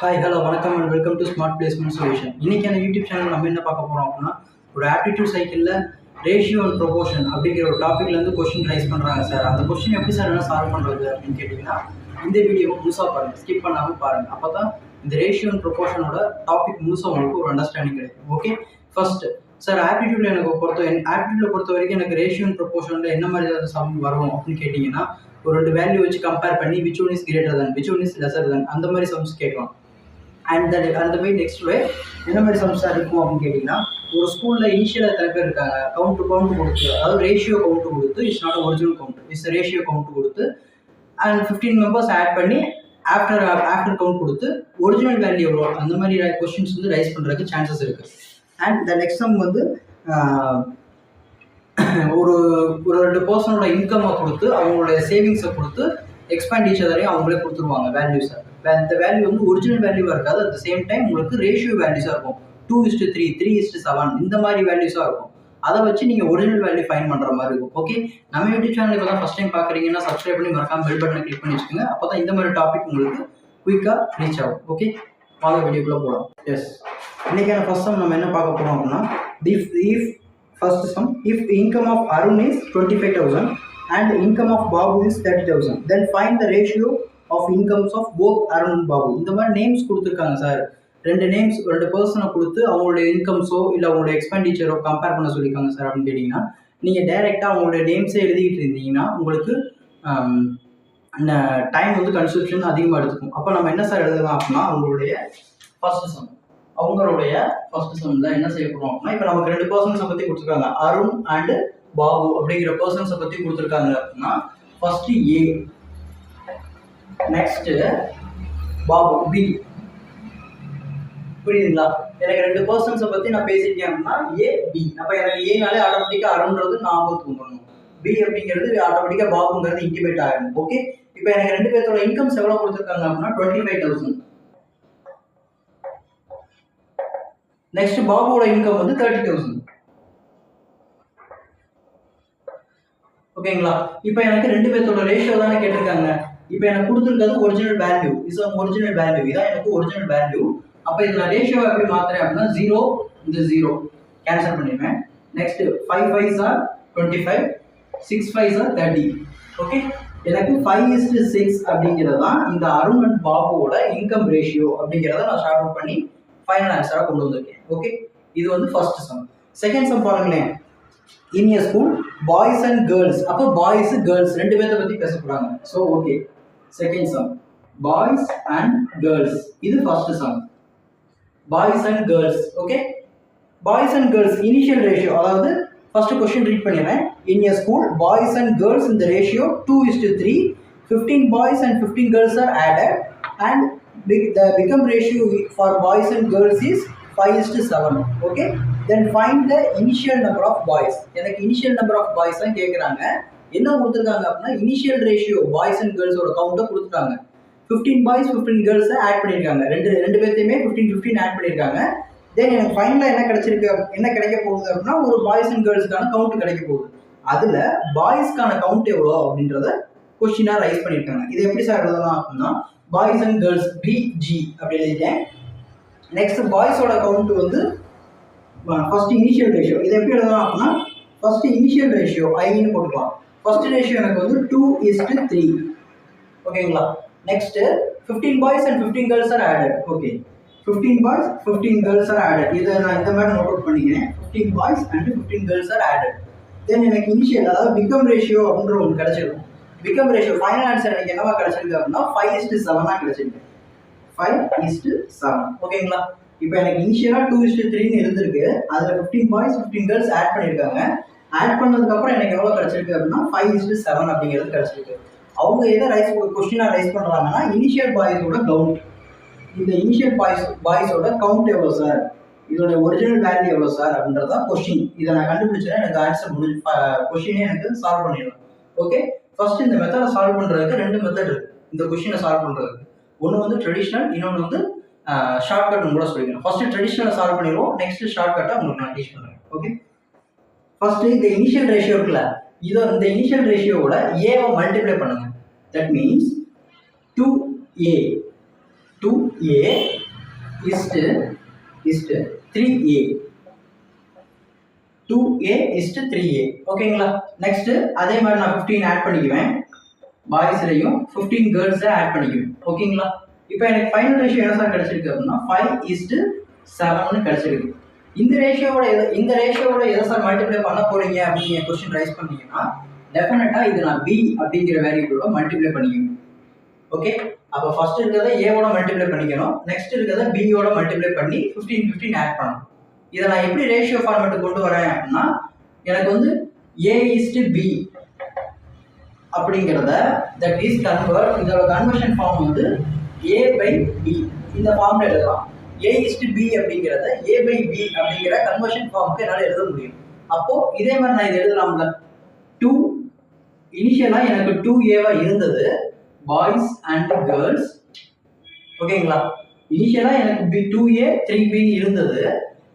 Hi hello வணக்கம் and welcome to smart placement solution. இன்னைக்கான YouTube channel நம்ம என்ன பார்க்க போகிறோம் அப்படின்னா, ஒரு ஆப்டிடியூட் சைக்கிளில் ரேஷியோ அண்ட் ப்ரொபோர்ஷன் அப்படிங்கிற ஒரு டாப்பிக்லேருந்து கொஸ்டின் ரைஸ் பண்ணுறாங்க சார். அந்த கொஸ்டின் எப்படி சார் என்ன சால்வ் பண்ணுறது அப்படின்னு கேட்டிங்கன்னா, இந்த வீடியோவை முழுசாக பாருங்கள், ஸ்கிப் பண்ணாமல் பாருங்கள். அப்போ தான் இந்த ரேஷியோ அண்ட் ப்ரொபோர்ஷனோட டாபிக் முழுசாக உங்களுக்கு ஒரு அண்டர்ஸ்டாண்டிங் கிடைக்கும். ஓகே, ஃபர்ஸ்ட் சார் ஆப்டிடியூட்ல ஆப்டிடியூட்ல பொறுத்த வரைக்கும் எனக்கு ரேஷியோ அண்ட் ப்ரொபோர்ஷனில் என்ன மாதிரி ஏதாவது சம் வரும் அப்படின்னு கேட்டிங்கன்னா, ஒரு ரெண்டு வேல்யூ வச்சு கம்பேர் பண்ணி which one is greater than which one is lesser than அந்த மாதிரி சம்ஸ் கேட்கலாம். அந்த வே நெக்ஸ்ட் வே என்ன மாதிரி சம்ஸாக இருக்கும் அப்படின்னு கேட்டிங்கன்னா, ஒரு ஸ்கூலில் இனிஷியலாக எத்தனை பேர் இருக்காங்க, கவுண்ட் கொடுத்து, அதாவது ரேஷியோ கவுண்ட் கொடுத்து, it's not original count, it's ratio count கொடுத்து அண்ட் 15 மெம்பர்ஸ் ஆட் பண்ணி ஆஃப்டர் கவுண்ட் கொடுத்து ஒரிஜினல் வேல்யூ எவ்வளோ அந்த மாதிரி கொஸ்டின்ஸ் வந்து ரைஸ் பண்ணுறதுக்கு சான்சஸ் இருக்குது. அண்ட் த நெக்ஸ்ட் சம் வந்து ஒரு ரெண்டு பர்சனோட இன்கம்மை கொடுத்து அவங்களுடைய சேவிங்ஸை கொடுத்து எக்ஸ்பெண்டிச்சரையும் அவங்களே கொடுத்துருவாங்க வேல்யூஸை. இந்த வேல்யூ வந்து ஒரிஜினல் வேல்யூவாக இருக்காது, அட் த சேம் டைம் உங்களுக்கு ரேஷியோ வேல்யூஸாக இருக்கும். 2:3, 3:7 இந்த மாதிரி வேல்யூஸாக இருக்கும். அதை வச்சு நீங்கள் ஒரிஜினல் வேல்யூ ஃபைன் பண்ணுற மாதிரி இருக்கும். ஓகே, நம்ம யூடியூப் சேனல் இப்போ தான் ஃபஸ்ட் டைம் பார்க்குறீங்கன்னா சப்ஸ்கிரைப் பண்ணி மறக்காம பெல் பட்டனை கிளிக் பண்ணி வச்சுக்கோங்க. அப்போ தான் இந்த மாதிரி டாபிக் உங்களுக்கு குயிக்காக ரீச் ஆகும். ஓகே, வாங்க வீடியோக்குள்ளே போகலாம். எஸ், இன்னைக்கான ஃபர்ஸ்ட் சம் நம்ம என்ன பார்க்க போகிறோம் அப்படின்னா, if income of Arun is 25,000 and income of Babu is 30,000, then find the ratio of incomes of both Arun and Babu. இந்த மாதிரி நேம்ஸ் கொடுத்துருக்காங்க சார். ரெண்டு பர்சனை கொடுத்து அவங்களுடைய இன்கம்ஸோ இல்லை அவங்களுடைய எக்ஸ்பெண்டிச்சரோ கம்பேர் பண்ண சொல்லியிருக்காங்க சார் அப்படின்னு கேட்டிங்கன்னா, நீங்கள் டைரெக்டாக அவங்களுடைய நேம்ஸே எழுதிக்கிட்டு இருந்தீங்கன்னா உங்களுக்கு டைம் வந்து கன்சப்ஷன் அதிகமாக எடுத்துக்கும். அப்போ நம்ம என்ன சார் எழுதலாம் அப்படின்னா, அவங்களுடைய ஃபர்ஸ்ட் சம்மில் என்ன செய்ய போகிறோம் அப்படின்னா, இப்போ நமக்கு ரெண்டு பர்சன்ஸை பற்றி கொடுத்துருக்காங்க, அருண் அண்ட் பாபு அப்படிங்கிற பர்சன்ஸை பற்றி கொடுத்துருக்காங்க அப்படின்னா, ஃபர்ஸ்ட் ஏ, நெக்ஸ்ட் பாபு பி. புரியுதுங்களா? எனக்கு ரெண்டு பர்சன்ஸை பற்றி நான் பேசியிருக்கேன் அப்படின்னா ஏ பி. அப்போ எனக்கு ஏனாலே ஆட்டோமேட்டிக்காக அருண்றது ஞாபகத்துக்கு வந்துடணும், பி அப்படிங்கிறது ஆட்டோமேட்டிக்காக பாபுங்கிறது இன்டிமேட் ஆகிடும். ஓகே, இப்போ எனக்கு ரெண்டு பேர்த்தோட இன்கம்ஸ் எவ்வளோ கொடுத்துருக்காங்க அப்படின்னா 25,000. நெக்ஸ்ட் பாபுவோட இன்கம் வந்து 30,000. ஓகேங்களா? இப்போ எனக்கு ரெண்டு பேர்த்தோட ரேஷியோ தானே கேட்டிருக்காங்க. இப்போ எனக்கு கொடுத்துருக்கிறது ஒரிஜினல் வேல்யூ, இதான் எனக்கு ஒரிஜினல் வேல்யூ. அப்போ இதில் நான் ரேஷியோ எப்படி மாற்றுறேன் அப்படின்னா, 0 இந்த 0 கேன்சல் பண்ணிடுவேன். Next 5 5s are 25, 6 5s are 30. Okay, எனக்கு 5:6 அப்படிங்கிறது தான் இந்த அருண் அண்ட் பாபுவோட இன்கம் ரேஷியோ அப்படிங்கிறத நான் ஷார்ட் அவுட் பண்ணி ஃபைனல் ஆன்சராக கொண்டு வந்திருக்கேன். ஓகே, இது வந்து ஃபர்ஸ்ட் சம். செகண்ட் சம் பாருங்களேன், in a school boys and girls. அப்போ பாய்ஸ் கேர்ள்ஸ் ரெண்டு பேர்த்த பற்றி பேச போகிறாங்க. So okay, second sum boys and girls, இது first sum boys and girls. Okay, boys and girls initial ratio, அதாவது ஃபர்ஸ்ட் கொஸ்டின் ரீட் பண்ணிடுறேன். In a school boys and girls இந்த ratio 2:3, 15 boys and 15 girls are added and the become ratio for boys and girls is 5:7. Okay, then find the initial number of boys. எனக்கு initial number of boys தான் கேட்குறாங்க. என்ன கொடுத்துருக்காங்க அப்படின்னா, initial ratio boys and கேர்ள்ஸோட கவுண்ட்டை கொடுத்துட்டாங்க. 15 boys 15 girls add பண்ணியிருக்காங்க. ரெண்டு பேர்த்தையுமே 15 add பண்ணியிருக்காங்க. தென் எனக்கு ஃபைனலாக என்ன கிடைக்க போகுது அப்படின்னா, ஒரு பாய்ஸ் அண்ட் கேர்ள்ஸ்க்கான கவுண்ட் கிடைக்க போகுது. அதில் பாய்ஸ்க்கான கவுண்ட் எவ்வளோ அப்படின்றத கொஸ்டினாக ரைஸ் பண்ணியிருக்காங்க. இது எப்படி சார் எழுதலாம் அப்படின்னா, பாய்ஸ் அண்ட் கேர்ள்ஸ் பிஜி அப்படி எழுதிட்டேன். நெக்ஸ்ட் பாய்ஸோட கவுண்ட் வந்து ஃபர்ஸ்ட் இனிஷியல் ரேஷியோ. இதை எப்படி எழுதலாம் அப்படின்னா, ஃபர்ஸ்ட் இனிஷியல் ரேஷியோ ஐன்னு போட்டுக்கலாம். ஃபர்ஸ்ட் ரேஷியோ எனக்கு வந்து 2:3. ஓகேங்களா? Next 15 boys and 15 girls are added. Okay, 15 boys 15 girls are added. இதை நான் இந்த மாதிரி நோட் அவுட் பண்ணிக்கிறேன். 15 boys and 15 girls are added. தென் எனக்கு இனிஷியல், அதாவது பிகம் ரேஷியோ அப்படின்ற ஒன்று கிடைச்சிருக்கும். பிகம் ரேஷியோ ஃபைனல் ஆன்சர் எனக்கு என்னவா கிடைச்சிருக்கு அப்படின்னா 5:7 கிடைச்சிருக்கு. 5:7. ஓகேங்களா? இப்போ எனக்கு இனிஷியலாக 2:3 இருந்திருக்கு. அதில் 15 boys 15 girls ஆட் பண்ணியிருக்காங்க. ஆட் பண்ணதுக்கப்புறம் எனக்கு எவ்வளோ கிடைச்சிருக்கு அப்படின்னா 5:7 அப்படிங்கிறது கிடைச்சிருக்கு. அவங்க எதை கொஸ்டினாக ரைஸ் பண்ணுறாங்கன்னா, இனிஷியல் பாய்ஸோட கவுண்ட். இந்த இனிஷியல் பாய்ஸோட கவுண்ட் எவ்வளோ சார், இதோட ஒரிஜினல் வேல்யூ எவ்வளோ சார் அப்படின்றதா கொஸ்டின். இதை நான் கண்டுபிடிச்சேன்னா எனக்கு ஆன்சர் கொஸ்டினே எனக்கு சால்வ் பண்ணிடலாம். ஓகே, ஃபர்ஸ்ட் இந்த மெத்தடை சால்வ் பண்ணுறதுக்கு ரெண்டு மெத்தட் இருக்கு. இந்த கொஸ்டினை சால்வ் பண்ணுறதுக்கு ஒன்று வந்து ட்ரெடிஷ்னல், இன்னொன்று வந்து ஷார்ட்கட்னு கூட சொல்லிக்கிறேன். ஃபர்ஸ்ட் ட்ரெடிஷ்னலை சால்வ் பண்ணிடுவோம், நெக்ஸ்ட் ஷார்ட்கட்டை உங்களுக்கு நான் டீச் பண்ணுறேன். ஓகே, ஃபர்ஸ்ட் இந்த இனிஷியல் ரேஷியோ இருக்குல்ல, இந்த இனிஷியல் ரேஷியோவோட ஏவை மல்டிப்ளை பண்ணுங்க. That means 2a 2a is to 3a. 2a is to 3a. ஓகேங்களா? நெக்ஸ்ட் அதே மாதிரி நான் 15 ஆட் பண்ணிக்குவேன். பாய்ஸ்லயும் 15 கேர்ள்ஸ் ஆட் பண்ணிக்குவேன். ஓகேங்களா? இப்போ எனக்கு ஃபைனல் ரேஷியோ என்ன சார் கிடைச்சிருக்கு அப்படின்னா 5:7 கிடைச்சிருக்கு. இந்த ரேஷியோட எதை சார் மல்டிப்ளை பண்ண போறீங்க அப்படின்னு கொஸ்டின் ரைஸ் பண்ணீங்கன்னா டெஃபினட்டா இது நான் b அப்படிங்கிற வேரியபிளோட மல்டிப்ளை பண்ணிக்கணும். ஓகே, அப்போ ஃபர்ஸ்ட் இருக்கிறத ஏவோட மல்டிப்ளை பண்ணிக்கணும், நெக்ஸ்ட் இருக்கிறத பியோட மல்டிப்ளை பண்ணி 15 ஆட் பண்ணணும். இதை நான் எப்படி ரேஷியோ ஃபார்மேட் கொண்டு வரேன் அப்படின்னா எனக்கு வந்து a:b அப்படிங்கிறத தட் இஸ் கன்வெர்ட், இதோட கன்வர்ஷன் ஃபார்ம் வந்து a/b இந்த ஃபார்ம்ல எழுதலாம். a:b அப்படிங்கிறத a/b அப்படிங்கிற கன்வர்ஷன் ஃபார்முக்கு என்னால் எழுத முடியும். அப்போ இதே மாதிரி நான் இதை எழுதலாம்ல. 2 இனிஷியலா எனக்கு 2a இருந்தது பாய்ஸ் அண்ட் கேர்ள்ஸ். ஓகேங்களா? இனிஷியலா எனக்கு 2a 3b இருந்தது.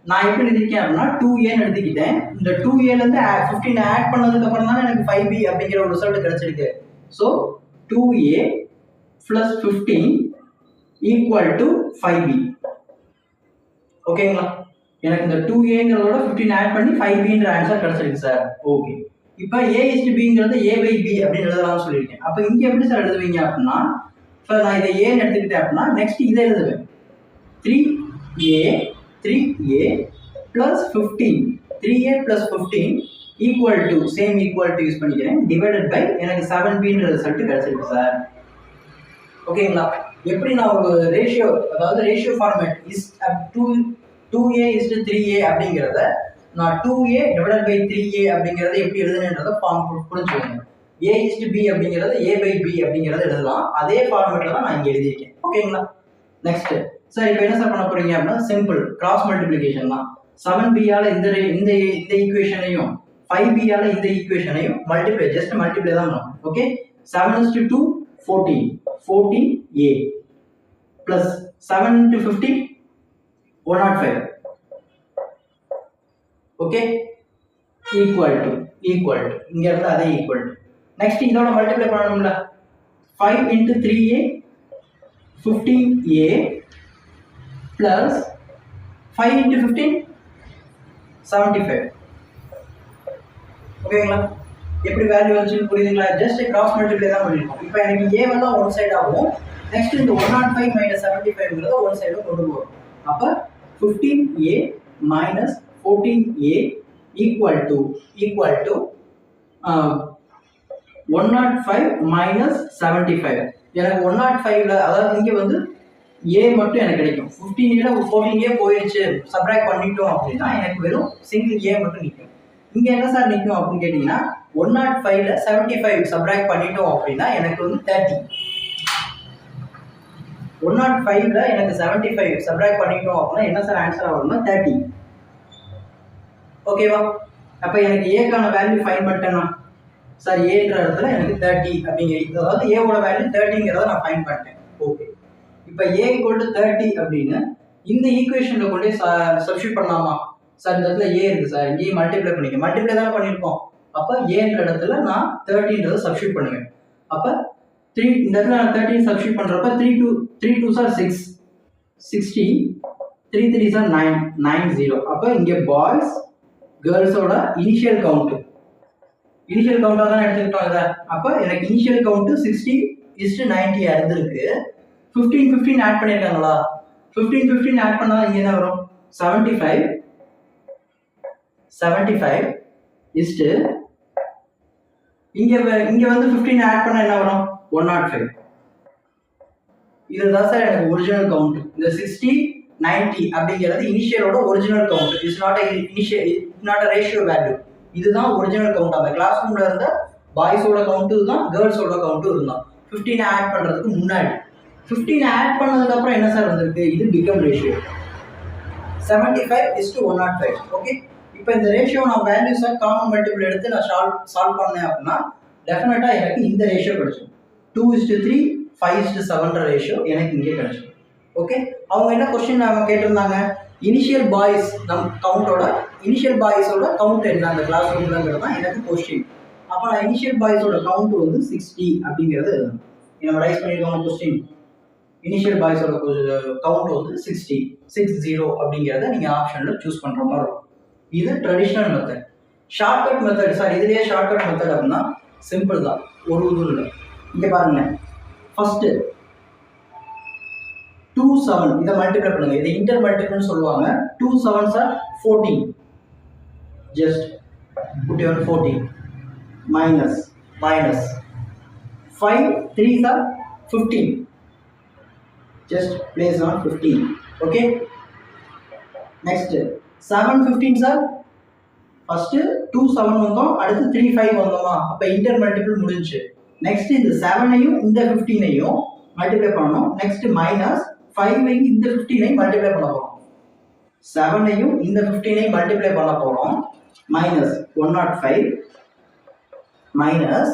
நான் எப்படி எழுதிருக்கேன் அப்படின்னா 2a எழுதிக்கிட்டேன். இந்த 2a இருந்து 15 ஆட் பண்ணதுக்கு அப்புறம் தான் எனக்கு 5b அப்படிங்கிற ஒரு ரிசல்ட் கிடைச்சிருக்கு. So 2a plus 15 equal to 5b. ஓகேங்களா? எனக்கு இந்த 2aங்கிறதோட 15 ஆட் பண்ணி 5bன்ற ஆன்சர் கிடைச்சிருக்கு சார். ஓகே, இப்போ a:b a/b அப்படின்னு எழுதலாம்னு சொல்லியிருக்கேன். அப்போ இங்க எப்படி சார் எழுதுவீங்க அப்படின்னா சார் நான் இதை ஏன்னு எடுத்துக்கிட்டேன் அப்படின்னா நெக்ஸ்ட் இதை எழுதுவேன். 3a plus 15 3a plus 15 equal to same equal to use பண்ணிக்கிறேன் டிவைடட் பை எனக்கு 7bன்ற ரிசல்ட் கிடைச்சிருக்கு சார். ஓகேங்களா? எப்படி நான் ஒரு ரேஷியோ, அதாவது ratio format is 2a is to 3a அப்படிங்கிறத நான் 2a divided by 3a அப்படிங்கிறத எப்படி எழுதுனேன்றத ஃபார்ம் புரிஞ்சுக்கோங்க. a is to b அப்படிங்கிறத a/b அப்படிங்கிறத எழுதலாம். அதே ஃபார்மேட்ல தான் நான் இங்க எழுதியிருக்கேன். ஓகேங்களா? நெக்ஸ்ட் சார் இப்போ என்ன சார் பண்ண போறீங்க அப்படின்னா சிம்பிள் கிராஸ் மல்டிப்ளிகேஷன் தான். 7b ஆல இந்த ஈக்குவேஷனையும் 5b ஆல இந்த ஈக்குவேஷனையும் மல்டிப்ளை, ஜஸ்ட் மல்டிப்ளை தான் பண்ணணும். Okay, 7 is to 2 14a plus 7 into 15 105. Okay, equal to இங்க இருந்து அதே ஈக்குவல் டு நெக்ஸ்ட் இதோட மல்டிப்ளை பண்ணணும்ல. 5 into 3a 15a plus 5 into 15 75. ஓகேங்களா? எப்படி வேல்யூ வந்துச்சுன்னு புரியுதுங்களா? ஜஸ்ட் கிராஸ் மல்டிப்ளை தான் பண்ணிருக்கோம். இப்போ எனக்கு a வந்து ஒன் சைடு ஆகும், நெக்ஸ்ட் இந்த 105 minus 75ங்கிறத ஒன் சைடு கொண்டு போறோம். அப்ப 15a minus 14a equal to 105 minus 75. எனக்கு 105ல அதாவது இங்க வந்து a மட்டும் எனக்கு கிடைக்கும். 15ல 14a போயிடுச்சு, சப்ட்ராக்ட் பண்ணிட்டோம் அப்படின்னா எனக்கு வெறும் சிங்கிள் a மட்டும் நிற்கும். இங்க என்ன சார் நிற்கும் அப்படின்னு கேட்டீங்கன்னா 105ல 75 சப்ட்ராக்ட் பண்ணிட்டோம் அப்படின்னா எனக்கு வந்து 30. 105ல எனக்கு 75 சப்ட்ராக்ட் பண்ணிட்டோம் அப்படின்னா என்ன சார் ஆன்சர் ஆகும்னா 30. ஓகேவா? அப்ப எனக்கு ஏக்கான வேல்யூ ஃபைண்ட் பண்ணிட்டேன்னா சார் ஏன்ற இடத்துல எனக்கு 30 அப்படிங்கிறது, அதாவது ஏவோட வேல்யூ 30ங்கிறத நான் ஃபைண்ட் பண்ணிட்டேன். ஓகே, இப்போ a = 30 அப்படின்னு இந்த ஈக்குவேஷன்ல கொண்டு சப்ஸ்டிட்யூட் பண்ணலாமா சார்? இந்த இடத்துல a இருக்கு சார், இங்கே மல்டிப்ளை தானே பண்ணியிருக்கோம். அப்போ ஏன்ற இடத்துல நான் 30ன்றதை சப்ஸ்டிட்யூட் பண்ணுவேன். அப்போ 3 இந்த இடத்துல நான் 13 சப்ஸ்டிட்யூட் பண்றப்ப 3 2s are 6 60 3 3s are 9 90. அப்ப இங்க பாய்ஸ் கேர்ள்ஸோட இனிஷியல் கவுண்ட் தான் எடுத்துக்கிட்டோம் இத. அப்ப எனக்கு இனிஷியல் கவுண்ட் 60:90 இருந்திருக்கு. 15 ஆட் பண்ணிருக்காங்களா? 15 ஆட் பண்ணா இங்க என்ன வரும்? 75 இங்க வந்து 15 ஆட் பண்ணா என்ன வரும்? 105. இதுதான் சார் எனக்கு ஒரிஜினல் கவுண்ட். இந்த 60:90 அப்படிங்கிறது இனிஷியலோட original count. It's not a ratio value. இதுதான் ஒரிஜினல் கவுண்ட். அந்த கிளாஸ் ரூம்ல இருந்த பாய்ஸோட கவுண்ட் தான், கேர்ள்ஸோட கவுண்ட் இருந்தான் 15 ஆட் பண்றதுக்கு முன்னாடி. 15 ஆட் பண்ணதுக்கு அப்புறம் என்ன சார் வந்திருக்கு? இது பிகம் ரேஷியோ 75:105. ஓகே, இப்போ இந்த ரேஷியோ நான் வேல்யூஸை காமன் மல்டிபிள் எடுத்து நான் சால்வ் பண்ணேன் அப்படின்னா டெஃபினட்டா எனக்கு இந்த ரேஷியோ கிடைச்சிடும். 2:3 5:7 ரேஷியோ எனக்கு இங்கே கிடைச்சிடும். ஓகே, அவங்க என்ன கொஸ்டின் நம்ம கேட்டிருந்தாங்க? இனிஷியல் பாய்ஸ் இனிஷியல் பாய்ஸோட கவுண்ட் என்ன அந்த கிளாஸ் ரூம்லங்கிறது தான் எனக்கு கொஸ்டின். அப்போ நான் இனிஷியல் பாய்ஸோட கவுண்ட் வந்து 60 அப்படிங்கிறது நம்ம ரைஸ் பண்ணியிருக்கோம் கொஸ்டின். இனிஷியல் பாய்ஸோட கவுண்ட் வந்து 60 அப்படிங்கிறத நீங்கள் ஆப்ஷனில் சூஸ் பண்ணுற மாதிரி இருக்கும். இது traditional method. Shortcut method sir, இதுலேயே ஷார்ட்கட் மெத்தட் அப்படின்னா சிம்பிள் தான், ஒரு இதுவும் இல்லை. இங்கே பாருங்க, ஃபர்ஸ்ட் 2 7 இதை மல்டிப்ளை பண்ணுங்க. இதை இன்டர் மல்டிபிள்னு சொல்லுவாங்க. 2 7s are 14. Just put your 14 minus 5 3s are 15. Just place on 15. Okay. Next 7 15s are first 2 7 வந்தோம், அடுத்து 3 5 வந்தோமா, அப்ப இன்டர் மல்டிபிள் முடிஞ்சு. நெக்ஸ்ட் இந்த 7ஐயும் இந்த 15ஐயும் மல்டிப்ளை பண்ணணும். நெக்ஸ்ட் மைனஸ் 5ஐயும் இந்த 15ஐயும் மல்டிப்ளை பண்ண போறோம். 7ஐயும் இந்த 15ஐயும் மல்டிப்ளை பண்ண போறோம். மைனஸ் 105 மைனஸ்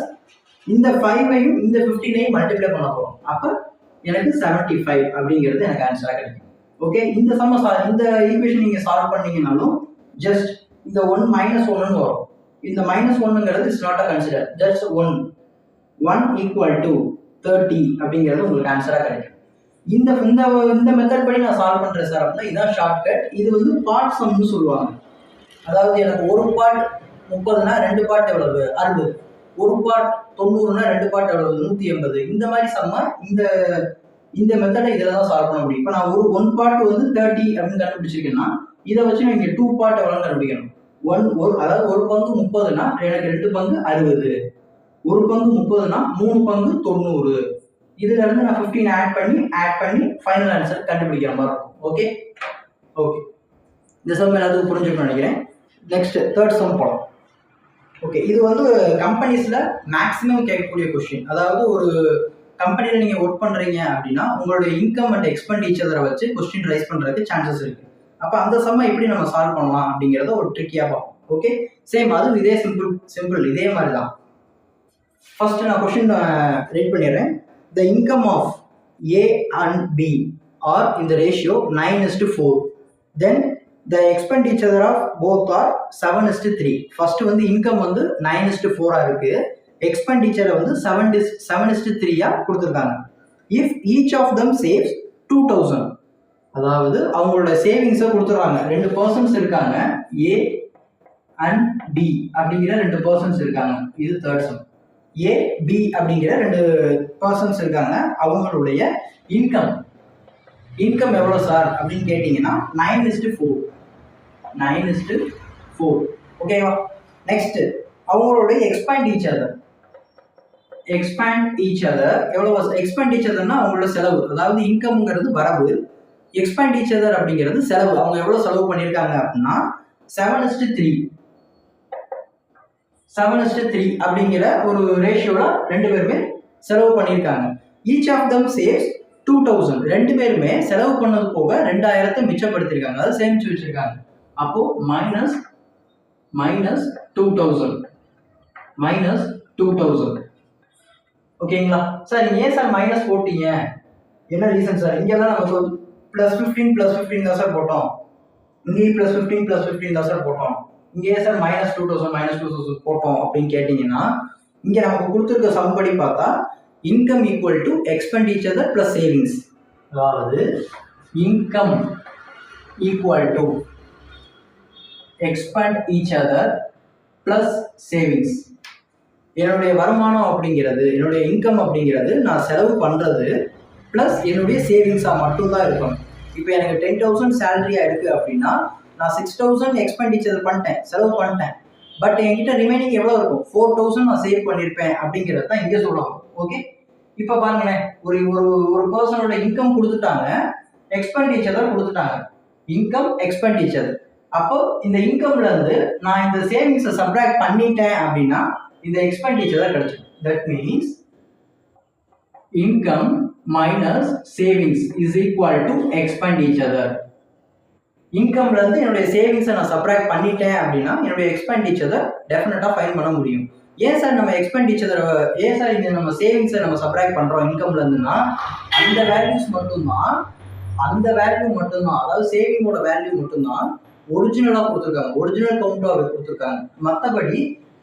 இந்த 5ஐயும் இந்த 15ஐயும் மல்டிப்ளை பண்ண போறோம். அப்ப எனக்கு 75 அப்படிங்கிறது எனக்கு ஆன்சரா கிடைக்கும். ஓகே, இந்த இந்த ஈக்குவேஷன் நீங்க சால்வ் பண்ணீங்கனாலும் ஜஸ்ட் இந்த 1 மைனஸ் 1ன்னு வரும். இந்த மைனஸ் 1ங்கிறது is not a consider, just 1 equal to 30 அப்படிங்கிறது உங்களுக்கு ஆன்சரா கிடைக்கும். இந்த இந்த மெத்தட் படி நான் சால்வ் பண்றேன் சார் அப்படின்னா இதான் ஷார்ட்கட். இது வந்து பார்ட் சம்னு சொல்லுவாங்க. அதாவது எனக்கு ஒரு பார்ட் 30னா 2 பார்ட் எவ்வளவு 60, ஒரு பார்ட் 90னா 2 பார்ட் எவ்வளவு 180. இந்த மாதிரி சம்மா இந்த மெத்தடை இதில் தான் சால்வ் பண்ண முடியும். இப்போ நான் ஒரு பார்ட் வந்து 30 அப்படின்னு கண்டுபிடிச்சிருக்கேன்னா இதை வச்சு நான் இங்கே 2 பார்ட் எவ்வளோன்னு கண்டுபிடிக்கணும். அதாவது ஒரு பங்கு 30னா எனக்கு 2 பங்கு 60, ஒரு பங்கு 30னா 3 பங்கு 90. இதுல இருந்து நான் 15 ஆட் பண்ணி ஃபைனல் ஆன்சர் கண்டுபிடிக்கிற மாதிரி இருக்கும். ஓகே, இந்த சம் எல்லாத்துக்கும் புரிஞ்சுக்கணும்னு நினைக்கிறேன். நெக்ஸ்ட் தேர்ட் சம் போலாம். ஓகே, இது வந்து கம்பெனிஸ்ல மேக்ஸிமம் கேட்கக்கூடிய கொஸ்டின். அதாவது ஒரு கம்பெனியில் நீங்கள் ஒர்க் பண்ணுறீங்க அப்படின்னா உங்களுடைய இன்கம் அண்ட் எக்ஸ்பெண்டிச்சரை வச்சு கொஸ்டின் ரைஸ் பண்ணுறதுக்கு சான்சஸ் இருக்கு. அப்போ அந்த சம்மை எப்படி நம்ம சால்வ் பண்ணலாம் அப்படிங்கிறத ஒரு ட்ரிக்கியாக பார்ப்போம். ஓகே, சேம் அதுவும் இதே சிம்பிள் இதே மாதிரி தான். ஃபர்ஸ்ட் நான் கொஸ்டின் ரீட் பண்ணிடுறேன். The income of A and B are in the ratio 9:4. Then the expenditure of both are 7:3. First வந்து income வந்து 9:4 இருக்கு, expenditure வந்து 7:3 கொடுத்துருக்காங்க. If each of them saves 2000, அதாவது அவங்களோட சேவிங்ஸை கொடுத்துருவாங்க. 2 பர்சன்ஸ் இருக்காங்க, A and B அப்படிங்கிற 2 பர்சன்ஸ் இருக்காங்க. இது தேர்ட் சம். A B அப்படிங்கிற 2 பர்சன்ஸ் இருக்காங்க. அவங்களுடைய இன்கம் எவ்வளோ சார் அப்படின்னு கேட்டிங்கன்னா 9:4. ஓகேவா? நெக்ஸ்ட் அவங்களுடைய எக்ஸ்பெண்டிச்சர் எவ்வளோ? எக்ஸ்பெண்டிச்சர்னா அவங்களோட செலவு, அதாவது இன்கம்ங்கிறது வரவு, எக்ஸ்பெண்டிச்சர் அப்படிங்கிறது செலவு. அவங்க எவ்வளோ செலவு பண்ணியிருக்காங்க அப்படின்னா 7:3 அப்படிங்கிற ஒரு ரேஷியோல 2 பேருமே செலவு பண்ணியிருக்காங்க. Each of them saves 2000. 2 பேருமே செலவு பண்ணது போக 2000 மிச்சப்படுத்திருக்காங்க, அதாவது சேமிச்சு வச்சிருக்காங்க. அப்போ மைனஸ் 2000. ஓகேங்களா சார்? நீங்க ஏன் சார் மைனஸ் போட்டீங்க, என்ன ரீசன் சார்? இங்கெல்லாம் நம்ம +15 தான் சார் போட்டோம், இங்கேயும் +15 தான் சார் போட்டோம், இங்கே சார் -2000 போட்டோம் அப்படின்னு கேட்டீங்கன்னா, இங்க நமக்கு கொடுத்துருக்க சம் படி பார்த்தா income equal to expenditure plus savings. அதாவது income equal to expenditure plus savings. என்னுடைய வருமானம் அப்படிங்கிறது, என்னுடைய இன்கம் அப்படிங்கிறது நான் செலவு பண்றது பிளஸ் என்னுடைய சேவிங்ஸா மட்டும்தான் இருக்கணும். இப்போ எனக்கு 10,000 சேலரியா இருக்கு அப்படின்னா நான் 6,000 எக்ஸ்பெண்டிச்சர் பண்ணிட்டேன், செலவு பண்ணிட்டேன். பட் என்கிட்ட ரிமைனிங் எவ்வளோ இருக்கும்? 4,000 நான் சேவ் பண்ணியிருப்பேன் அப்படிங்கிறது தான் இங்கே சொல்லுவாங்க. ஓகே, இப்போ பாருங்களேன், ஒரு பர்சனோட இன்கம் கொடுத்துட்டாங்க, எக்ஸ்பெண்டிச்சர் தான் கொடுத்துட்டாங்க, இன்கம் எக்ஸ்பெண்டிச்சர். அப்போ இந்த இன்கம்ல இருந்து நான் இந்த சேவிங்ஸை சப்ராக்ட் பண்ணிட்டேன் அப்படின்னா இந்த எக்ஸ்பெண்டிச்சர் தான் கிடைச்சிடும். That means income minus savings is equal to expenditure. இன்கம்ல இருந்து என்னுடைய சேவிங்ஸை நான் சப்ராக்ட் பண்ணிட்டேன் அப்படின்னா என்னுடைய எக்ஸ்பெண்டிச்சரை டெஃபினட்டா ஃபைன் பண்ண முடியும். ஏன் சார் நம்ம ஏன் சார் இந்த நம்ம சேவிங்ஸை நம்ம சப்ராக்ட் பண்றோம் இன்கம்ல இருந்துன்னா, அந்த வேல்யூ மட்டும்தான், அதாவது சேவிங்கோட வேல்யூ மட்டும்தான் ஒரிஜினலா கொடுத்துருக்காங்க, ஒரிஜினல் கவுண்டாக கொடுத்துருக்காங்க. மற்றபடி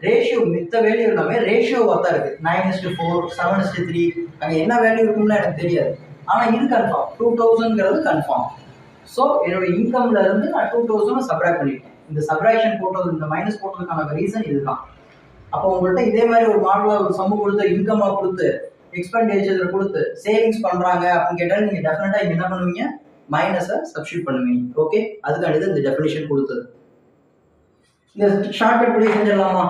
ரேஷியோ, மித்த வேல்யூ எல்லாமே ரேஷியோவாக தான் இருக்கு. 9:4, 7:3, அங்கே என்ன வேல்யூ இருக்கும்னு எனக்கு தெரியாது. ஆனால் இது கன்ஃபார்ம் 2000ங்கிறது கன்ஃபார்ம். ஸோ என்னோட இன்கம்ல இருந்து நான் 2000 சப்ராக்ட் பண்ணிட்டேன். இந்த சப்ராக்ஷன் போட்டது, இந்த மைனஸ் போட்டதுக்கான ரீசன் இதுதான். அப்போ உங்கள்கிட்ட இதே மாதிரி ஒரு மாடலில் ஒரு சம்மு கொடுத்து, இன்கமாக கொடுத்து, எக்ஸ்பெண்டிச்சர் கொடுத்து சேவிங்ஸ் பண்ணுறாங்க அப்படின்னு கேட்டால் நீங்கள் டெஃபினட்டாக இங்கே என்ன பண்ணுவீங்க, மைனஸை சப்ஸ்டியூட் பண்ணுவீங்க. ஓகே, அதுக்காண்டி இந்த டெஃபினிஷன் கொடுத்தது. இந்த ஷார்ட்கட் படி செஞ்சிடலாமா?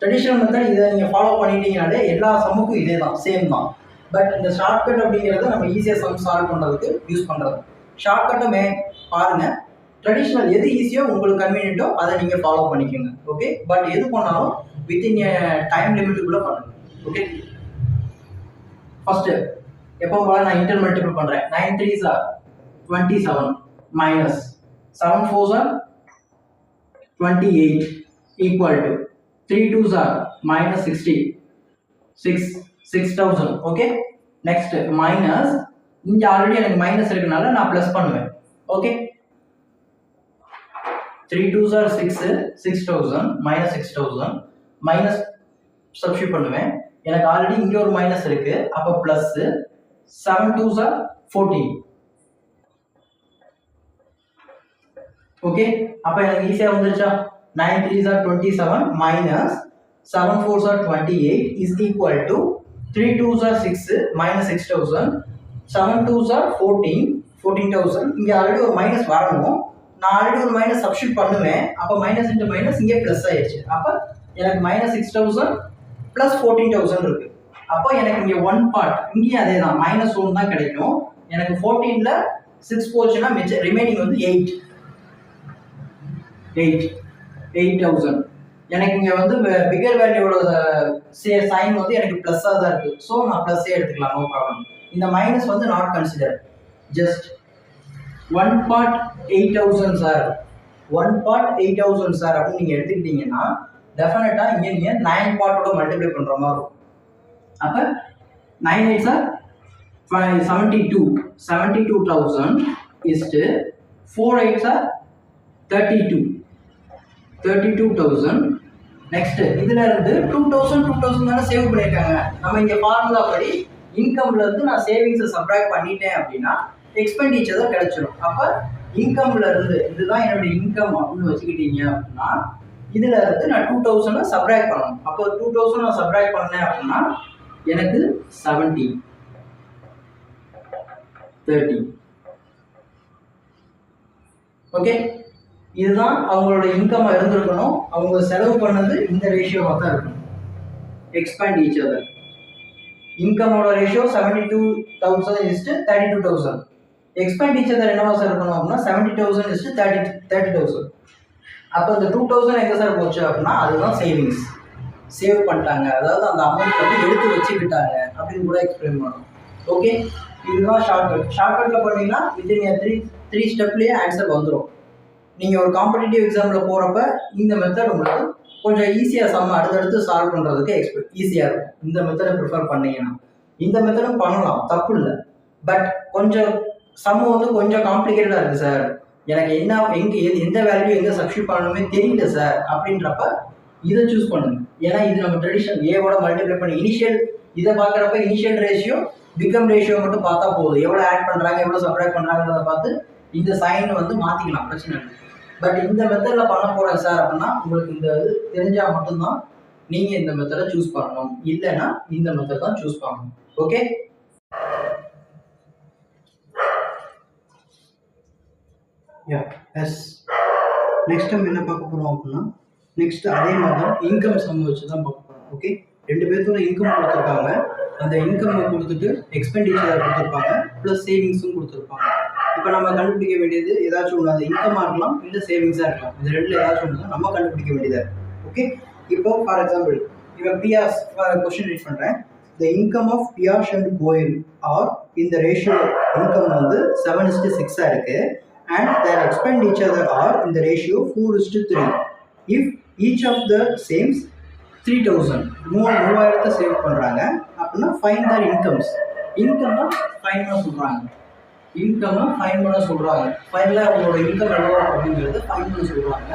ட்ரெடிஷனல் மெத்தட் இதை நீங்கள் ஃபாலோ பண்ணிட்டீங்கனாலே எல்லா சம்முக்கும் இதே தான், சேம் தான். பட் இந்த ஷார்ட்கட் அப்படிங்கிறத நம்ம ஈஸியாக சம் சால்வ் பண்ணுறதுக்கு யூஸ் பண்ணுறது. ஷார்ட்கட்டை பாருங்கள், ட்ரெடிஷ்னல் எது ஈஸியோ உங்களுக்கு கன்வீனியன்ட்டோ அதை நீங்கள் ஃபாலோ பண்ணிக்கோங்க. ஓகே, பட் எது பண்ணாலும் வித்தின் டைம் லிமிட்டுக்குள்ளே பண்ணுங்க. ஓகே, ஃபஸ்ட்டு எப்போ போல நான் இன்டர் மல்டிபிள் பண்ணுறேன். 9 3s are 27 minus 7 4s are 28 equal to 3 2s are minus 60 6000. Okay, next minus, இங்கே ஆல்ரெடி எனக்கு மைனஸ் இருக்கனால நான் ப்ளஸ் பண்ணுவேன். Okay, 3 2s are 6 6000 minus 6000 minus substitute பண்ணுவேன். எனக்கு ஆல்ரெடி இங்கே ஒரு மைனஸ் இருக்கு, அப்போ ப்ளஸ் 7 2s are 14. ஓகே, அப்போ எனக்கு ஈஸியாக வந்துருச்சா? 9 3s are 27 minus 7 4s are 28 is equal to 3 2s are 6 minus 6000 7 2s are 14,000. இங்கே ஆல்ரெடி ஒரு மைனஸ் வரணும், நான் ஆல்ரெடி ஒரு மைனஸ் சப்ஸ்டியூட் பண்ணுவேன். அப்போ மைனஸ் இன்ட்டு மைனஸ் இங்கே ப்ளஸ் ஆயிடுச்சு. அப்போ எனக்கு minus 6000 ப்ளஸ் 14,000 இருக்கு. அப்போ எனக்கு இங்கே 1 பார்ட், இங்கேயும் அதே தான், -1 தான் கிடைக்கும். எனக்கு 14ல் 6 போச்சுன்னா மிச்சம் ரிமைனிங் வந்து 8,000. எனக்கு இங்கே வந்து பிகர் வேல்யூவோட சைன் வந்து எனக்கு ப்ளஸ்ஸாக தான் இருக்குது. ஸோ நான் ப்ளஸ்ஸே எடுத்துக்கலாம், நோ ப்ராப்ளம். இந்த மைனஸ் வந்து not consider, just 1 part 8,000 sir, 1 part 8,000 sir அப்படின்னு நீங்கள் எடுத்துக்கிட்டீங்கன்னா டெஃபினட்டாக இங்கே நீங்கள் 9 பார்ட்டோட மல்டிப்ளை பண்ணுற மாதிரி இருக்கும். அப்போ 9 8s are 72,000 is to 4 8s are 32,000. Next இதுல இருந்து 2000 தானே சேவ் பண்ணியிருக்காங்க. நம்ம இங்கே ஃபார்முலா படி இன்கம்ல இருந்து நான் சேவிங்ஸை சப்ராக்ட் பண்ணிட்டேன் அப்படின்னா எக்ஸ்பெண்டிச்சர் தான் கிடைச்சிடும். அப்போ இன்கம்ல இருந்து இதுதான் என்னோட இன்கம் அப்படின்னு வச்சுக்கிட்டீங்க அப்படின்னா இதுல இருந்து நான் 2000 சப்ராக்ட் பண்ணணும். அப்போ 2000 நான் சப்ராக்ட் பண்ணேன் அப்படின்னா எனக்கு 70 30. ஓகே, இதுதான் அவங்களோட இன்கம் இருந்திருக்கணும். அவங்க செலவு பண்ணது இந்த ரேஷியோவாக தான் இருக்கணும். Expand each other. இன்கமோட ratio 72,000 is to 32,000. Expand each other என்னவா சார் இருக்கணும் அப்படின்னா 70,000 இஸ்ட்டு 30,000. அப்போ இந்த 2,000 எங்கே சார் போச்சு அப்படின்னா அதுதான் சேவிங்ஸ், சேவ் பண்ணிட்டாங்க, அதாவது அந்த அமௌண்ட் வந்து எடுத்து வச்சுக்கிட்டாங்க அப்படின்னு கூட எக்ஸ்பிளைன் பண்ணணும். ஓகே, இதுதான் ஷார்ட்கட். ஷார்ட்கட்டில் பண்ணீங்கன்னா வித்தின் த்ரீ ஸ்டெப்லேயே ஆன்சர் வந்துடும். நீங்கள் ஒரு காம்படிட்டிவ் எக்ஸாமில் போகிறப்ப இந்த மெத்தட் உங்களுக்கு கொஞ்சம் ஈஸியாக சம்ம அடுத்தடுத்து சால்வ் பண்ணுறதுக்கு ஈஸியாக இருக்கும். இந்த மெத்தடை ப்ரிஃபர் பண்ணீங்கன்னா இந்த மெத்தடும் பண்ணலாம், தப்பு இல்லை. பட் கொஞ்சம் சம்மு வந்து கொஞ்சம் காம்ப்ளிகேட்டடாக இருக்குது சார், எனக்கு என்ன எந்த வேல்யூ எங்கே சப்ஸ்டியூட் பண்ணணுமே தெரியல சார் அப்படின்றப்ப இதை சூஸ் பண்ணுங்க. ஏன்னா இது நம்ம ட்ரெடிஷனல் ஏவோட மல்டிப்ளை பண்ணி இனிஷியல் இதை பார்க்குறப்ப இனிஷியல் ரேஷியோ பிகம் ரேஷியோ மட்டும் பார்த்தா போதும். எவ்வளோ ஆட் பண்ணுறாங்க எவ்வளோ சப்ராக்ட் பண்ணுறாங்கிறத பார்த்து இந்த சைன் வந்து மாற்றிக்கலாம், பிரச்சனை இல்லை. பட் இந்த மெத்தடில் பண்ண போகிறேன் சார் அப்படின்னா உங்களுக்கு இந்த இது தெரிஞ்சால் மட்டும்தான் நீங்கள் இந்த மெத்தடை சூஸ் பண்ணணும், இல்லைன்னா இந்த மெத்தட் தான் சூஸ் பண்ணணும். Okay, S. நெக்ஸ்ட் நம்ம என்ன பார்க்க போகிறோம் அப்படின்னா நெக்ஸ்ட் அதே மாதிரி தான் இன்கம் சம் வச்சு தான் பார்க்க போகிறோம். ஓகே, 2 பேர்த்தோட இன்கம் கொடுத்துருக்காங்க, அந்த இன்கம் கொடுத்துட்டு எக்ஸ்பெண்டிச்சர் கொடுத்துருப்பாங்க, ப்ளஸ் சேவிங்ஸும் கொடுத்துருப்பாங்க. இப்போ நம்ம கண்டுபிடிக்க வேண்டியது ஏதாச்சும் ஒன்று, அது இன்கமாக இருக்கலாம் இல்லை சேவிங்ஸாக இருக்கலாம், இந்த ரெண்டில் ஏதாச்சும் ஒன்று தான் நம்ம கண்டுபிடிக்க வேண்டியதாக இருக்குது. ஓகே, இப்போ ஃபார் எக்ஸாம்பிள் இப்போ பியாஸ் கொஸ்டின் ரீட் பண்ணுறேன். The income of Piyush and Goyal are இந்த ரேஷியோ இன்கம் வந்து 7:6 இருக்குது and their expenditure are in the ratio 4:3. If each of the sames 3,000 3000 save பண்ணுறாங்க அப்படின்னா ஃபைன் their incomes. இன்கம்னா ஃபைன் பண்ண சொல்கிறாங்க, இன்கம்னா ஃபைன் பண்ண சொல்கிறாங்க. ஃபைனலாக அவங்களோட இன்கம் எவ்வளோ அப்படிங்கிறத ஃபைன் பண்ண சொல்கிறாங்க.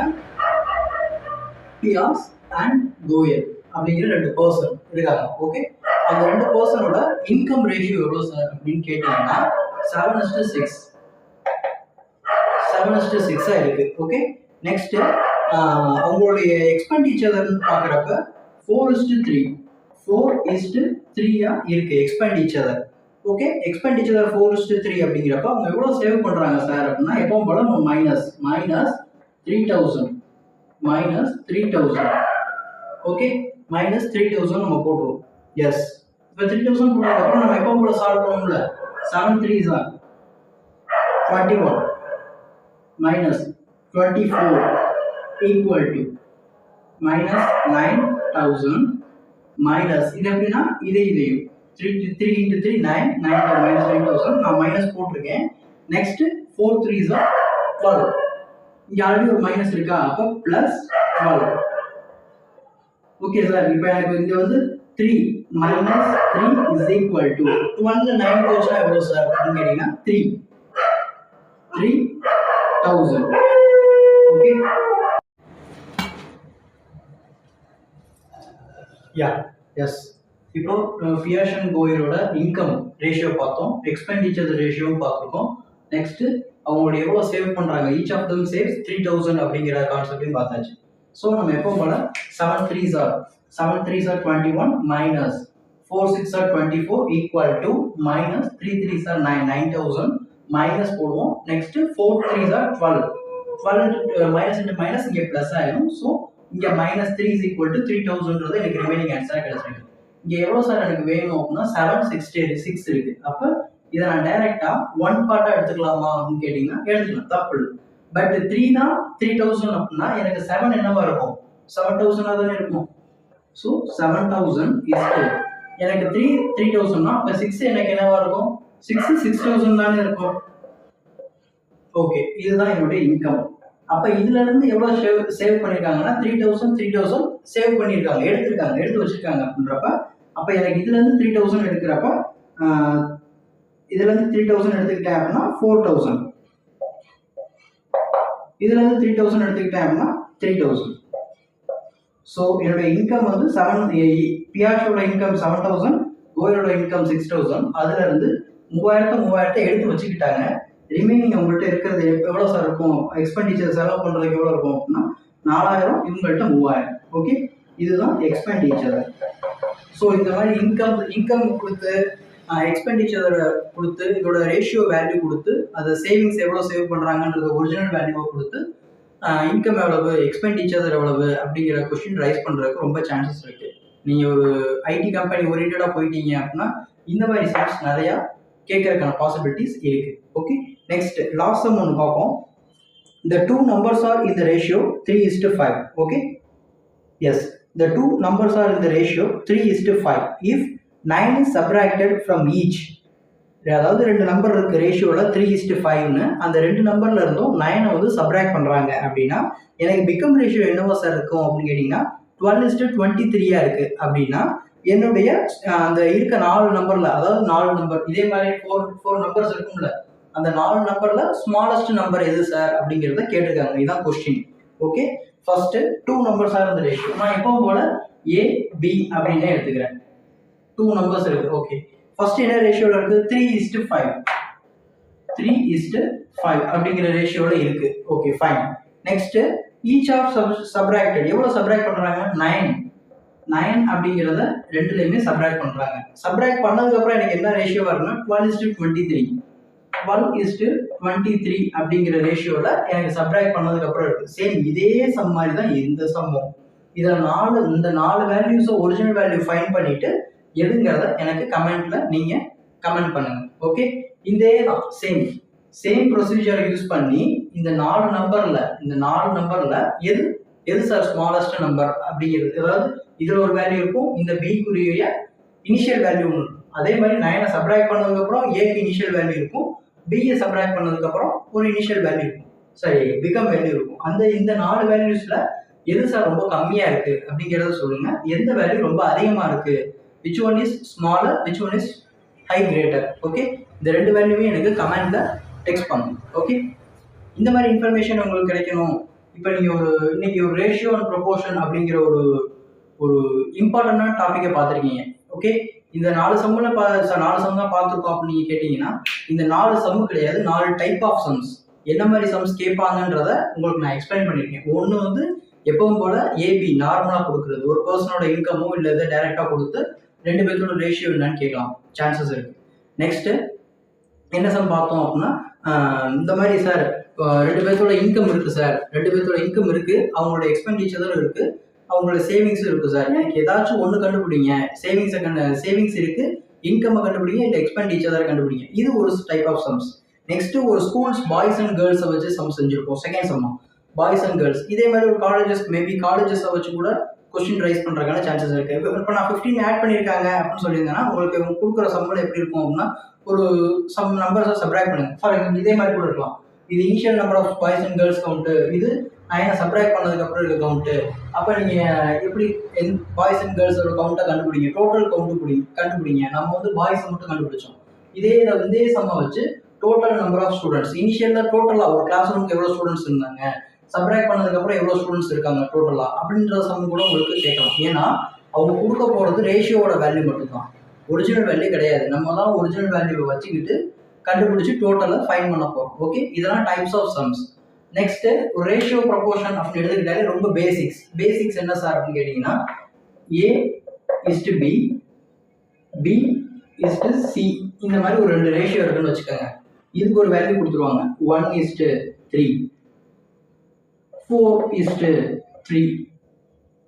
பியாஸ் அண்ட் கோயல் அப்படிங்கிற 2 பர்சன் இருக்காங்க. ஓகே, அந்த 2 பர்சனோட இன்கம் ரேஷியோ எவ்வளோ சார் அப்படின்னு கேட்டிங்கன்னா 7:6 7:6 இருக்கு. ஓகே, நெக்ஸ்ட் அவங்களுடைய எக்ஸ்பெண்டிச்சர் பார்க்குறப்ப 4:3 4:3 இருக்கு எக்ஸ்பெண்டிச்சர். ஓகே, எக்ஸ்பெண்டிச்சர் 4:3 அப்படிங்கிறப்ப அவங்க எவ்வளவு சேவ் பண்றாங்க சார் அப்படின்னா எப்பவும் போல நம்ம மைனஸ் 3000 ஓகே, -3000 நம்ம போட்டுருவோம். எஸ், இப்போ 3000 போட்டதுக்கப்புறம் நம்ம எப்பவும் போல சால்வ் பண்ணுவோம்ல. 7 3s are 21 minus 24 equal to -9000 minus இது எப்படின்னா இதையும் 3 into 3 9 -9000 நான் மைனஸ் போட்டிருக்கேன். Next 4 3s are 12. இங்க ஆல்ரெடி ஒரு மைனஸ் இருக்கா, அப்போ +12. ஓகே சார், இப்போ எனக்கு இங்க வந்து 3 -3 is equal to 12 9 போச்சுன்னா எவ்வளவு சார் அப்படின்னு கேட்டீங்கன்னா 3000. ஓகே, யா எஸ். இப்போ பியர்ஸ் அண்ட் கோயரோட இன்கம் ரேஷியோ பார்த்தோம், எக்ஸ்பெண்டிச்சர் ரேஷியோவும் பார்த்துருக்கோம். நெக்ஸ்ட் அவங்களோட எவ்வளோ சேவ் பண்ணுறாங்க, ஈச் ஆஃப் தம் சேவ்ஸ் 3000 அப்படிங்கிற கான்செப்டையும் பார்த்தாச்சு. ஸோ நம்ம எப்போ போல 7 3s are 21 minus 4 6 are 24 equal to minus 3 3s are 9000 minus போடுவோம். Next 4 3s are 12 minus into minus இங்கே பிளஸ் ஆயிடும். ஸோ இங்கே -3 is equal to 3000 எனக்கு ரிமைனிங் ஆன்சராக கிடைச்சிருக்கு. இங்கே எவ்வளோ சார் எனக்கு வேணும் அப்படின்னா 766 இருக்கு. அப்போ இதை நான் டைரக்டா 1 பார்ட்டா எடுத்துக்கலாமா அப்படின்னு கேட்டீங்கன்னா எடுத்துக்கலாம், தப்பு இல்லை. பட் 3 தான் 3000 அப்படின்னா எனக்கு 7 என்னவா இருக்கும், 7000 தானே இருக்கும். ஸோ 7000 is எனக்கு 3000னா அப்போ 6 எனக்கு என்னவா இருக்கும், 6000 தானே இருக்கும். ஓகே, இதுதான் என்னுடைய இன்கம். அப்ப இதுல இருந்து எவ்வளவு சேவ் பண்ணிருக்காங்கன்னா 3000 சேவ் பண்ணிருக்காங்க, எடுத்து வச்சிருக்காங்க அப்படின்றப்ப அப்ப எனக்கு இதுல இருந்து 3000 எடுக்கிறப்ப இதுல இருந்து 3000 எடுத்துக்கிட்டேன் அப்படின்னா 4000, இதுல இருந்து 3000 எடுத்துக்கிட்டேன் அப்படின்னா 3000. ஸோ என்னோட இன்கம் வந்து பியாஷோட இன்கம் 7000, கோயலோட இன்கம் 6000. அதுல இருந்து 3000 எடுத்து வச்சுக்கிட்டாங்க. ரிமைனிங் உங்கள்கிட்ட இருக்கிறது எவ்வளோ சார் இருக்கும், எக்ஸ்பெண்டிச்சர் செலவு பண்ணுறதுக்கு எவ்வளோ இருக்கும் அப்படின்னா 4000, இவங்கள்ட்ட 3000. ஓகே, இதுதான் எக்ஸ்பெண்டிச்சர். ஸோ இந்த மாதிரி இன்கம் கொடுத்து எக்ஸ்பெண்டிச்சரை கொடுத்து இதோட ரேஷியோ வேல்யூ கொடுத்து அதை சேவிங்ஸ் எவ்வளோ சேவ் பண்ணுறாங்கன்றது ஒரிஜினல் வேல்யூவை கொடுத்து இன்கம் எவ்வளவு எக்ஸ்பெண்டிச்சர் எவ்வளவு அப்படிங்கிற கொஸ்டின் ரைஸ் பண்ணுறதுக்கு ரொம்ப சான்சஸ் இருக்குது. நீங்கள் ஒரு ஐடி கம்பெனி ஓரியன்டாக போயிட்டீங்க அப்படின்னா இந்த மாதிரி சம்ஸ் நிறையா கேட்கறதுக்கான பாசிபிலிட்டிஸ் இருக்கு. ஓகே, நெக்ஸ்ட் லாஸ்ட் சம் ஒன்று பார்ப்போம். The two numbers are in the ratio 3:5. Okay, yes, the two numbers are in the ratio 3:5 if 9 is subtracted from each. அதாவது ரெண்டு நம்பர் இருக்கு ரேஷியோல 3:5ன்னு, அந்த ரெண்டு நம்பர்ல இருந்தும் 9 வந்து சப்ராக்ட் பண்றாங்க அப்படின்னா எனக்கு பிகம் ரேஷியோ என்னவோ சார் இருக்கும் அப்படின்னு கேட்டீங்கன்னா 12:23 இருக்கு. அப்படின்னா என்னுடைய அந்த இருக்க 4 நம்பர்ல, அதாவது 4 நம்பர் இதே மாதிரி 4 நம்பர்ஸ் இருக்கும்ல, அந்த 4 நம்பர்ல ஸ்மாலஸ்ட் நம்பர் எது சார் அப்படிங்கிறத கேட்டிருக்காங்க. இதுதான் question. Okay, first 2 numbers are இந்த ரேஷியோ. நான் எப்பவும் போல ஏ பி அப்படின்னு எடுத்துக்கிறேன். 2 நம்பர்ஸ் இருக்கு. ஓகே, ஃபர்ஸ்ட் என்ன ரேஷியோல இருக்கு, 3:5 அப்படிங்கிற ரேஷியோல இருக்கு. Okay, fine. Next each of subtracted எவ்வளவு சப்ராக்ட் பண்றாங்க, 9 அப்படிங்கிறத ரெண்டுலையுமே சப்ராக்ட் பண்றாங்க. சப்ராக்ட் பண்ணதுக்கு அப்புறம் எனக்கு என்ன ரேஷியோ வரும்னா 12:23 அப்படிங்கிற ரேஷியோல எனக்கு சப்ராக்ட் பண்ணதுக்கு அப்புறம் இருக்கு. சேம் இதே சம் மாதிரி தான் இந்த சம்மும். இந்த 4 வேல்யூஸை ஒரிஜினல் வேல்யூ ஃபைண்ட் பண்ணிட்டு எதுங்கிறத எனக்கு கமெண்ட்ல நீங்க கமெண்ட் பண்ணுங்க. ஓகே, இதே தான் சேம் ப்ரொசீஜரை யூஸ் பண்ணி இந்த 4 நம்பர்ல எது சார் ஸ்மாலஸ்ட் நம்பர் அப்படிங்கிறது, அதாவது இதுல ஒரு வேல்யூ இருக்கும், இந்த பிக்குரிய இனிஷியல் வேல்யூ ஒன்று இருக்கும். அதே மாதிரி 9 சப்ராக்ட் பண்ணதுக்கு அப்புறம் ஏக்கு இனிஷியல் வேல்யூ இருக்கும், பிஏ சப்ராக்ட் பண்ணதுக்கு அப்புறம் ஒரு இனிஷியல் வேல்யூ இருக்கும், சரி பிகம் வேல்யூ இருக்கும். இந்த 4 வேல்யூஸ்ல எது சார் ரொம்ப கம்மியா இருக்கு அப்படிங்கிறத சொல்லுங்க. எந்த வேல்யூ ரொம்ப அதிகமா இருக்கு, which one is smaller, which one is high greater. Okay, இந்த ரெண்டு வேல்யூமே எனக்கு கமெண்ட்ல டெக்ஸ்ட் பண்ணுங்க. ஓகே, இந்த மாதிரி இன்ஃபர்மேஷன் உங்களுக்கு கிடைக்கணும். இப்போ நீங்க இன்னைக்கு ஒரு ரேஷியோ அண்ட் ப்ரொபோர்ஷன் அப்படிங்கிற ஒரு இம்பார்ட்டன்டான டாபிக்கை பார்த்துருக்கீங்க. ஓகே, இந்த 4 சம்மில் 4 சம் தான் பார்த்துருக்கோம் அப்படின்னு நீங்கள் கேட்டிங்கன்னா இந்த 4 சம்மு கிடையாது, 4 டைப் ஆஃப் சம்ஸ். என்ன மாதிரி சம்ஸ் கேட்பாங்கன்றத உங்களுக்கு நான் எக்ஸ்பிளைன் பண்ணியிருக்கேன். ஒன்று வந்து எப்பவும் போல ஏபி நார்மலாக கொடுக்குறது, ஒரு பர்சனோட இன்கமோ இல்லை இதை டைரெக்டாக கொடுத்து 2 பேர்த்தோட ரேஷியோ என்னன்னு கேட்கலாம், சான்சஸ் இருக்கு. நெக்ஸ்ட் என்ன சம் பார்த்தோம் அப்படின்னா இந்த மாதிரி சார் 2 பேர்த்தோட இன்கம் இருக்கு சார், 2 பேர்த்தோட இன்கம் இருக்கு, அவங்களோட எக்ஸ்பெண்டிச்சரும் இருக்கு, அவங்களோட சேவிங்ஸும் இருக்கு சார், எனக்கு ஏதாச்சும் ஒன்று கண்டுபிடிங்க, சேவிங்ஸ் இருக்கு, இன்கம் கண்டுபிடிங்க, இல்லை எக்ஸ்பெண்டிச்சர் கண்டுபிடிங்க. இது ஒரு டைப் ஆஃப் சம்ஸ். நெக்ஸ்ட் ஒரு ஸ்கூல்ஸ் பாய்ஸ் அண்ட் கேர்ள்ஸை வச்சு சம் செஞ்சிருக்கோம், second Shammah boys and girls. இதே மாதிரி ஒரு காலேஜஸை வச்சு கூட கொஸ்டின் ரைஸ் பண்ணுறதுக்கான சான்சஸ் இருக்கு. இப்போ நான் 15 ஆட் பண்ணியிருக்காங்க அப்படின்னு சொல்லியிருந்தேன்னா உங்களுக்கு கொடுக்குற சம்பளம் எப்படி இருக்கும் அப்படின்னா ஒரு சம் நம்பர்ஸை சப்ராக்ட் பண்ணுங்க. ஃபார் எக்ஸாம்பிள் இதே மாதிரி கூட இருக்கலாம், இது initial number of boys and girls count, இது 9 சப்ராக்ட் பண்ணதுக்கப்புறம் இருக்க கவுண்ட்டு. அப்போ நீங்கள் எப்படி பாய்ஸ் அண்ட் கேர்ள்ஸோட கவுண்ட்டை கண்டுபிடிங்க, டோட்டல் கவுண்ட்டு கண்டுபிடிங்க. நம்ம வந்து பாய்ஸை மட்டும் கண்டுபிடிச்சோம். இதே சம்மை வச்சு டோட்டல் நம்பர் ஆஃப் ஸ்டூடெண்ட்ஸ், இனிஷியலில் டோட்டலாக ஒரு கிளாஸ் ரூமுக்கு எவ்வளோ ஸ்டூடெண்ட்ஸ் இருந்தாங்க, சப்ராக்ட் பண்ணதுக்கப்புறம் எவ்வளோ ஸ்டூடெண்ட்ஸ் இருக்காங்க டோட்டலாக அப்படின்ற சம் கூட உங்களுக்கு கேட்கலாம். ஏன்னா அவங்க கொடுக்க போகிறது ரேஷியோட வேல்யூ மட்டும்தான், ஒரிஜினல் வேல்யூ கிடையாது. நம்ம தான் ஒரிஜினல் வேல்யூவை வச்சுக்கிட்டு கண்டுபிடிச்சி டோட்டலை ஃபைன் பண்ண போகிறோம். ஓகே, இதெல்லாம் டைப்ஸ் ஆஃப் சம்ஸ். நெக்ஸ்ட் ஒரு ரேஷியோ ப்ரொபோர்ஷன் அப்படின்னு எடுத்துக்கிட்டாலே ரொம்ப பேசிக்ஸ் என்ன சார் அப்படின்னு கேட்டிங்கன்னா A:B, B:C இந்த மாதிரி ஒரு 2 ரேஷியோ இருக்குன்னு வச்சுக்கோங்க. இதுக்கு ஒரு வேல்யூ கொடுத்துருவாங்க 1:3, 4:3.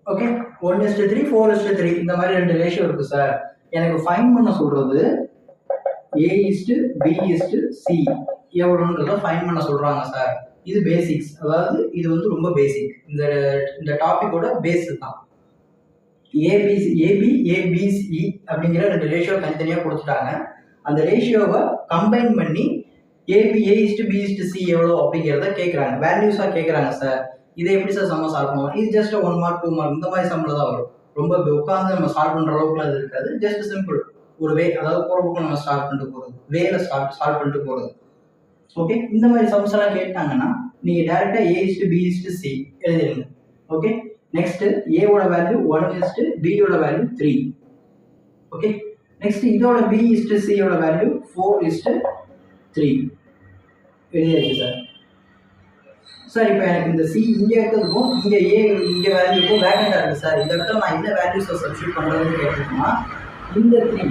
ஓகே, 1:3, 4:3 இந்த மாதிரி 2 ரேஷியோ இருக்கு சார். எனக்கு ஃபைன் பண்ண சொல்றது A:B:C எவ்வளோன்றத ஃபைன் பண்ண சொல்றாங்க சார். இது பேசிக்ஸ், அதாவது இது வந்து ரொம்ப பேசிக், இந்த டாபிக்கோட பேசிக் தான். ஏபி ஏபிசி அப்படிங்கிற 2 ரேஷியோ தனித்தனியாக கொடுத்துட்டாங்க. அந்த ரேஷியோவை கம்பைன் பண்ணி A:B:C எவ்வளோ அப்படிங்கிறத கேட்குறாங்க, வேல்யூஸாக கேட்குறாங்க சார். இதை எப்படி சார் சம்ம சால்வ் பண்ணுவோம்? இது ஜஸ்ட் 1 மார்க் 2 மார்க் இந்த மாதிரி சம்மில் தான் வரும். ரொம்ப உட்காந்து நம்ம சால்வ் பண்ணுற அளவுக்குலாம் அது இருக்காது. ஜஸ்ட் சிம்பிள் ஒரு வே, அதாவது போகிற பக்கம் நம்ம ஸ்டார்ட் பண்ணிட்டு போகிறது, வேல சால்வ் பண்ணிட்டு போகிறது. ஓகே, இந்த மாதிரி சம்ஸ் எல்லாம் கேட்டாங்கன்னா நீங்கள் டேரெக்டாக A:B:C எழுதிடுங்க. ஓகே, நெக்ஸ்ட் ஏவோட வேல்யூ 1, பியோட வேல்யூ 3. ஓகே, நெக்ஸ்ட் இதோட B:C வேல்யூ 4:3 எழுதியாச்சு சார். சார் இப்போ எனக்கு இந்த சி இங்கே இருக்கிறதுக்கும் இங்கே இங்கே வேல்யூக்கும் வேகண்டாக இருக்குது சார். இந்த இடத்துல நான் என்ன வேல்யூஸை சப்ஸ்டியூட் பண்ணுறதுன்னு கேட்டிருக்கோம்னா இந்த 3,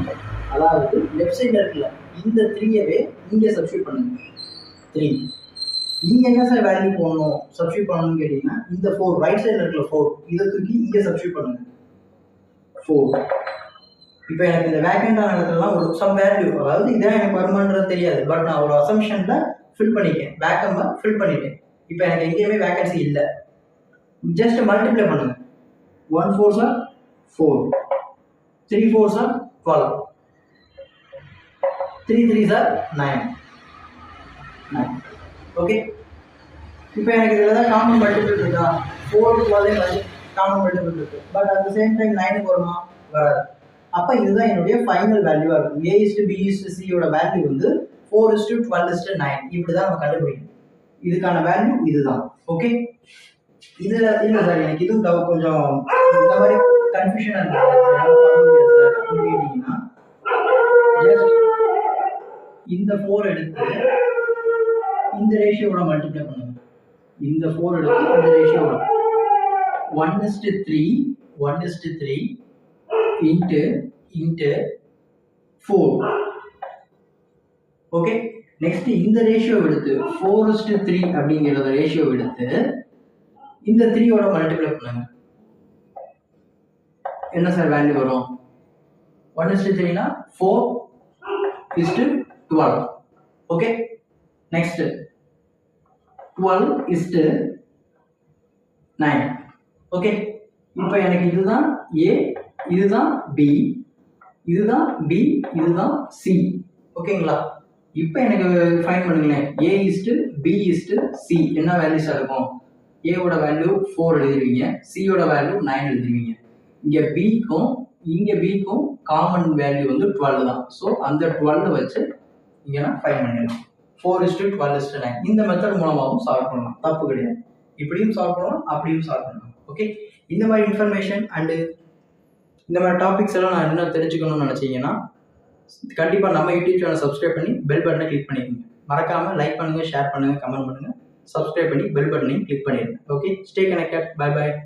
அதாவது லெஃப்ட் சைடில் இருக்குல்ல இந்த 3யவே இங்கே சப்ஸ்டியூட் பண்ணுங்க. 3 இங்கே என்ன சார் வேல்யூ போடணும் சப்ஸ்டியூட் பண்ணணும்னு கேட்டிங்கன்னா இந்த 4 ரைட் சைடில் இருக்கிற 4 இதை தூக்கி இங்கே சப்ஸ்டியூட் பண்ணுங்க 4. இப்போ எனக்கு இந்த வேக்கண்டான இடத்துலலாம் ஒரு சம் வேல்யூ, அதாவது இதான் எனக்கு வருமானது தெரியாது, பட் நான் ஒரு அசம்ஷனில் ஃபில் பண்ணிட்டேன், வேக்கம்மை ஃபில் பண்ணிட்டேன். இப்போ எனக்கு எங்கேயுமே வேக்கன்சி இல்லை, ஜஸ்ட் மல்டிப்ளை பண்ணுங்க. 1 4s are 4, 3 4s are 12, 3 3s are 9. Okay, இப்போ எனக்கு இதில் தான் காமன் மல்டிபிள் இருக்கா, 4 12 காமன் மல்டிபிள் இருக்கு, but at the same time 9க்கு வருமா, வராது. அப்போ இதுதான் என்னுடைய ஃபைனல் வேல்யூவாக இருக்கும். A:B:C வேல்யூ வந்து 4:12:9 இப்படி தான் நம்ம கண்டுபிடிக்கணும். இதுக்கான வேல்யூ இதுதான். ஓகே, இதில் இல்லை சார் எனக்கு இதுவும் கொஞ்சம் இந்த மாதிரி கன்ஃபியூஷனாக இருக்கு கேட்டிங்கன்னா ஜஸ்ட் இந்த 4 எடுத்து இந்த ரேஷியோட மல்டிப்ளை பண்ணுங்க. இந்த 4 எடுத்து இந்த ரேஷியோட 1:3 இன்ட்டு 4. ஓகே, நெக்ஸ்ட் இந்த ரேஷியோ எடுத்து 4:3 அப்படிங்கிறத ரேஷியோ எடுத்து இந்த 3யோட மல்டிப்ளை பண்ணுங்க. என்ன சார் வேல்யூ வரும்? 1:3னா 4:12. Okay, next 12:9. ஓகே, இப்போ எனக்கு இதுதான் A, இதுதான் B, இதுதான் B, இதுதான் C. ஓகேங்களா? இப்போ எனக்கு ஃபைன் பண்ணுங்களேன். A:B:C என்ன வேல்யூஸாக இருக்கும்? ஏவோட வேல்யூ 4 எழுதிருவீங்க, சியோட வேல்யூ 9 எழுதிருவீங்க. இங்கே பிக்கும் காமன் வேல்யூ வந்து 12 தான். ஸோ அந்த 12 வச்சு இங்கே நான் ஃபைன் பண்ணிடலாம். 4:12:9 இந்த மெத்தட் மூலமாகவும் சால்வ் பண்ணலாம், தப்பு கிடையாது. இப்படியும் சால்வ் பண்ணலாம், அப்படியும் சால்வ் பண்ணலாம். ஓகே, இந்த மாதிரி இன்ஃபர்மேஷன் அண்டு இந்த மாதிரி டாபிக்ஸ் எல்லாம் நான் இன்னும் தெரிஞ்சுக்கணும்னு நினச்சிங்கன்னா கண்டிப்பாக நம்ம யூடியூப் சேனல் சப்ஸ்கிரைப் பண்ணி பெல் பட்டனை கிளிக் பண்ணிக்கோங்க. மறக்காமல் லைக் பண்ணுங்கள், ஷேர் பண்ணுங்கள், கமெண்ட் பண்ணுங்கள், சப்ஸ்கிரைப் பண்ணி பெல் பட்டனையும் கிளிக் பண்ணிடுங்க. Okay, stay connected. Bye bye.